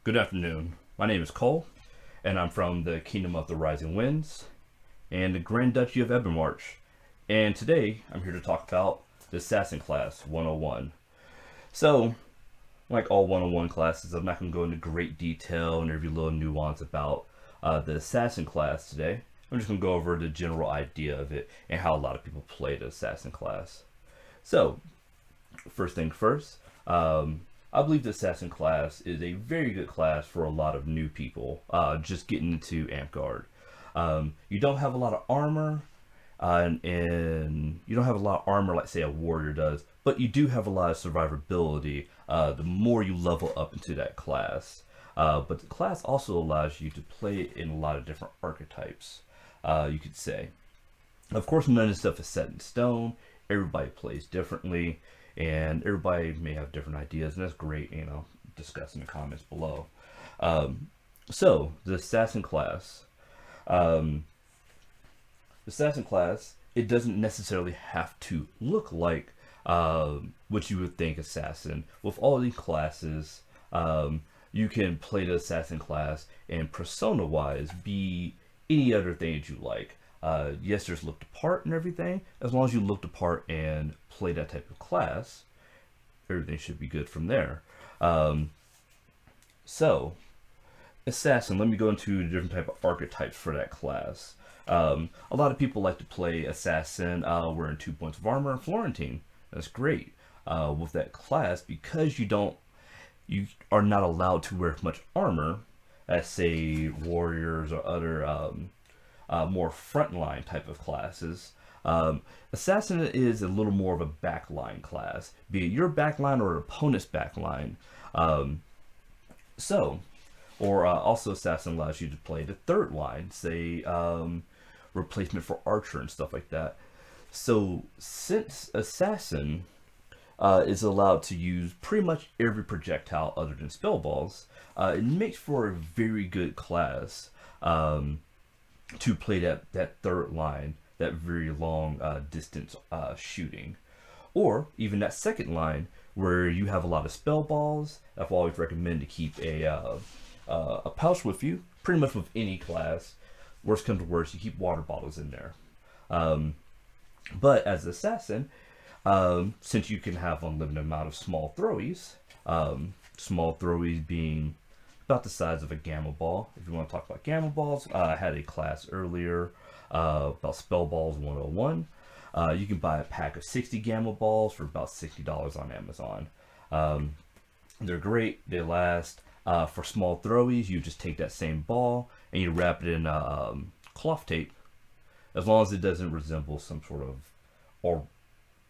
Good afternoon. My name is Cole, and I'm from the Kingdom of the Rising Winds and the Grand Duchy of Ebonmarch. And today, I'm here to talk about the Assassin class 101. So, like all 101 classes, I'm not going to go into great detail and every little nuance about the Assassin class today. I'm just going to go over the general idea of it and how a lot of people play the Assassin class. So, first thing first, I believe the Assassin class is a very good class for a lot of new people just getting into Amtgard. You don't have a lot of armor, and you don't have a lot of armor like, say, a warrior does, but you do have a lot of survivability the more you level up into that class. But the class also allows you to play in a lot of different archetypes, you could say. Of course, none of this stuff is set in stone. Everybody plays differently, and everybody may have different ideas, and that's great, discuss in the comments below. So, the Assassin class. Um, the Assassin class, it doesn't necessarily have to look like what you would think Assassin. With all these classes, you can play the Assassin class and persona-wise be any other thing that you like. Yes, there's look the part and everything. As long as you look the part and play that type of class, everything should be good from there. Um, so, Assassin, let me go into the different type of archetypes for that class. A lot of people like to play Assassin wearing 2 points of armor and Florentine. That's great. With that class, because you are not allowed to wear much armor, as say warriors or other more frontline type of classes. Assassin is a little more of a backline class, be it your backline or opponent's backline. Um, so, or also Assassin allows you to play the third line, say replacement for Archer and stuff like that. So, since Assassin is allowed to use pretty much every projectile other than spell balls, it makes for a very good class. To play that third line, that very long distance shooting. Or even that second line where you have a lot of spell balls. I've always recommend to keep a pouch with you, pretty much with any class. Worst comes to worst, you keep water bottles in there. Um, but as an assassin, since you can have unlimited amount of small throwies being about the size of a gamma ball. If you want to talk about gamma balls, I had a class earlier about spell balls 101. You can buy a pack of 60 gamma balls for about $60 on Amazon. Um, they're great. They last. For small throwies, you just take that same ball and you wrap it in cloth tape, as long as it doesn't resemble some sort of or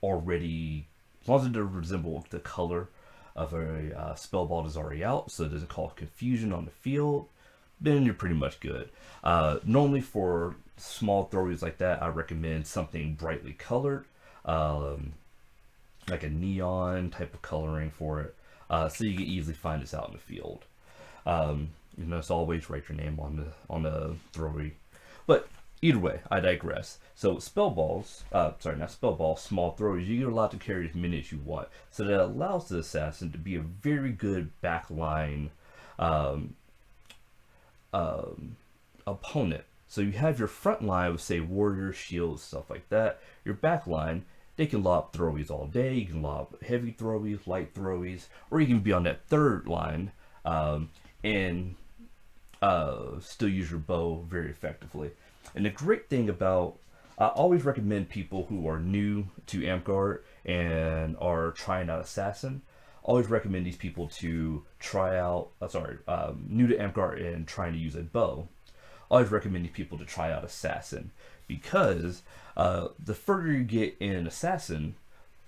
already, as long as it doesn't resemble the color of a spell ball that's already out, so it doesn't cause confusion on the field, then you're pretty much good. Normally for small throwies like that, I recommend something brightly colored, um, like a neon type of coloring for it, so you can easily find this out in the field. It's always write your name on the throwy. But either way, I digress. So spell balls, sorry, not spell balls, small throwers, you're allowed to carry as many as you want. So that allows the assassin to be a very good backline um, opponent. So you have your front line with, say, warriors, shields, stuff like that. Your back line, they can lob throwies all day. You can lob heavy throwies, light throwies, or you can be on that third line and still use your bow very effectively. And the great thing about, I always recommend people who are new to Amtgard and are trying out Assassin. Always recommend these people to try out. New to Amtgard and trying to use a bow. Always recommend these people to try out Assassin, because the further you get in Assassin,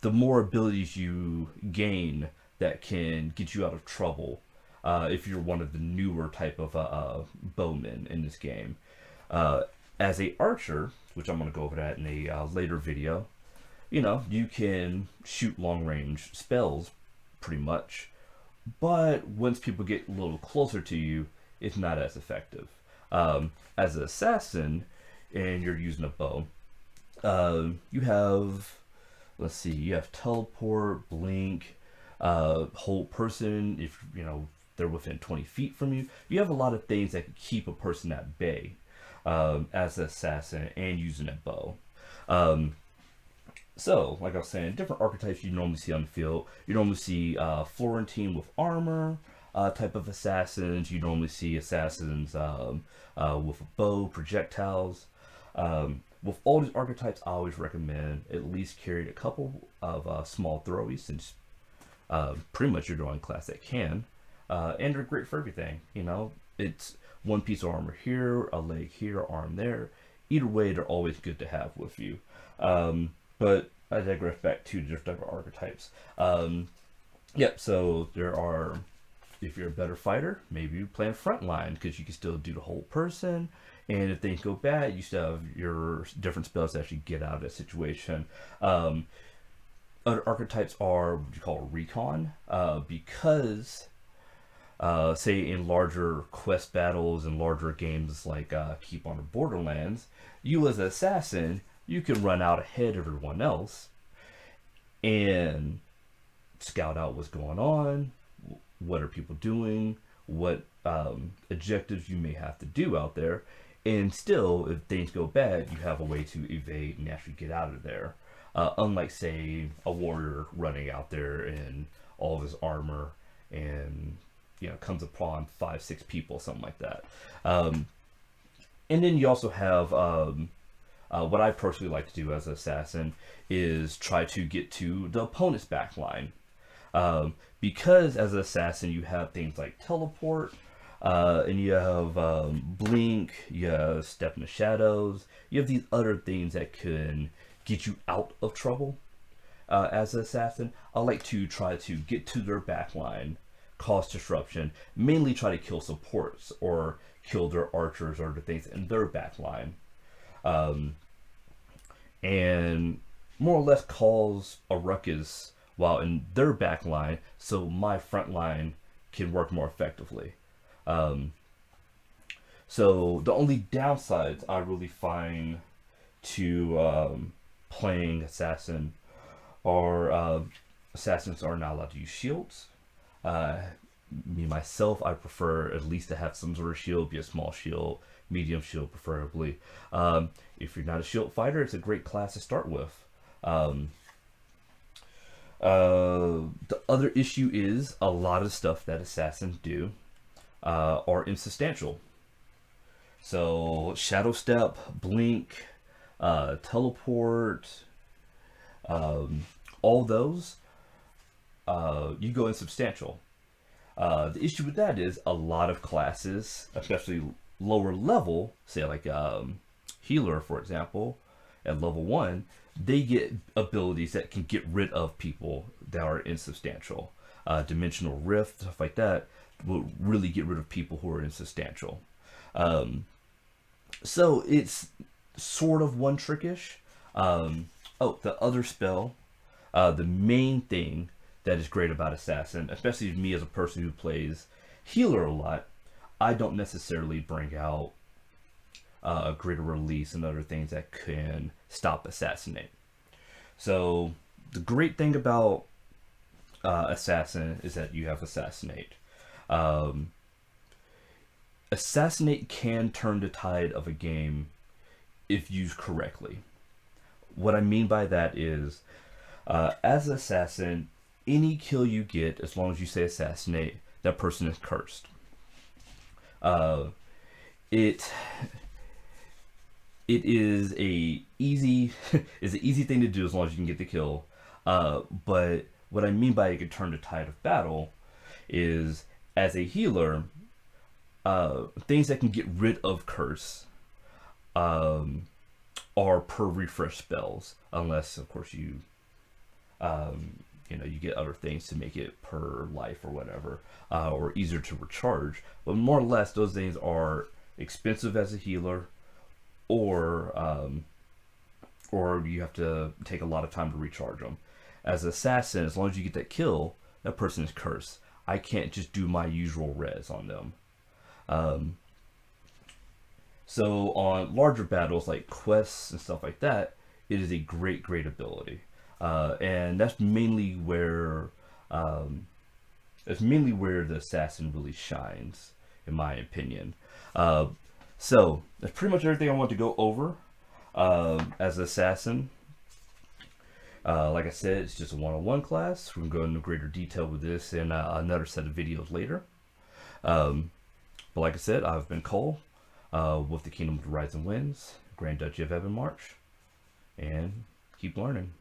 the more abilities you gain that can get you out of trouble if you're one of the newer type of bowmen in this game. As a archer, which I'm going to go over that in a later video, you can shoot long range spells pretty much, but once people get a little closer to you, it's not as effective. As an assassin, and you're using a bow, you have, you have teleport, blink, hold person. If they're within 20 feet from you. You have a lot of things that can keep a person at bay as an assassin and using a bow. So, like I was saying, different archetypes you normally see on the field. You normally see Florentine with armor type of assassins. You normally see assassins with a bow, projectiles. With all these archetypes, I always recommend at least carry a couple of small throwies, since pretty much you're drawing class that can. And they're great for everything. You know, it's one piece of armor here, a leg here, arm there. Either way, they're always good to have with you. But I digress back to different type of archetypes. Yep, so there are, if you're a better fighter, maybe you play in front line because you can still do the whole person. And if things go bad, you still have your different spells to actually get out of that situation. Other archetypes are what you call recon, because say in larger quest battles and larger games like Keep on the Borderlands, you as an assassin, you can run out ahead of everyone else and scout out what's going on, what are people doing, what objectives you may have to do out there, and still, if things go bad, you have a way to evade and actually get out of there. Unlike, say, a warrior running out there in all of his armor and, you know, comes upon 5-6 people, something like that. And then you also have what I personally like to do as an assassin is try to get to the opponent's back line. Because as an assassin, you have things like teleport, and you have blink, you have step in the shadows, you have these other things that can get you out of trouble. As an assassin, I like to try to get to their back line, cause disruption, mainly try to kill supports or kill their archers or the things in their back line. And more or less cause a ruckus while in their back line, so my front line can work more effectively. So the only downsides I really find to playing assassin are assassins are not allowed to use shields. Me myself, I prefer at least to have some sort of shield, be a small shield, medium shield preferably. If you're not a shield fighter, it's a great class to start with. The other issue is a lot of stuff that assassins do are insubstantial. So shadow step, blink, teleport, all those, you go insubstantial. The issue with that is a lot of classes, especially lower level, say like healer for example, at level 1, they get abilities that can get rid of people that are insubstantial. Dimensional rift, stuff like that, will really get rid of people who are insubstantial. So it's sort of one trickish. The other spell, the main thing that is great about Assassin, especially me as a person who plays healer a lot, I don't necessarily bring out a greater release and other things that can stop Assassinate. So the great thing about Assassin is that you have Assassinate. Assassinate can turn the tide of a game if used correctly. What I mean by that is, as an assassin, any kill you get, as long as you say assassinate, that person is cursed. It is a easy is an easy thing to do as long as you can get the kill. But what I mean by it can turn the tide of battle is, as a healer, things that can get rid of curse are per refresh spells, unless of course you you get other things to make it per life or whatever, or easier to recharge. But more or less, those things are expensive as a healer, or you have to take a lot of time to recharge them. As an assassin, as long as you get that kill, that person is cursed. I can't just do my usual res on them. So on larger battles like quests and stuff like that, it is a great ability. And that's mainly where It's mainly where the assassin really shines, in my opinion. So that's pretty much everything I want to go over as an assassin. Like I said, it's just a 101 class. We're going to go into greater detail with this in another set of videos later. But like I said, I've been Cole with the Kingdom of the Rising Winds, Grand Duchy of Ebonmarch, and keep learning.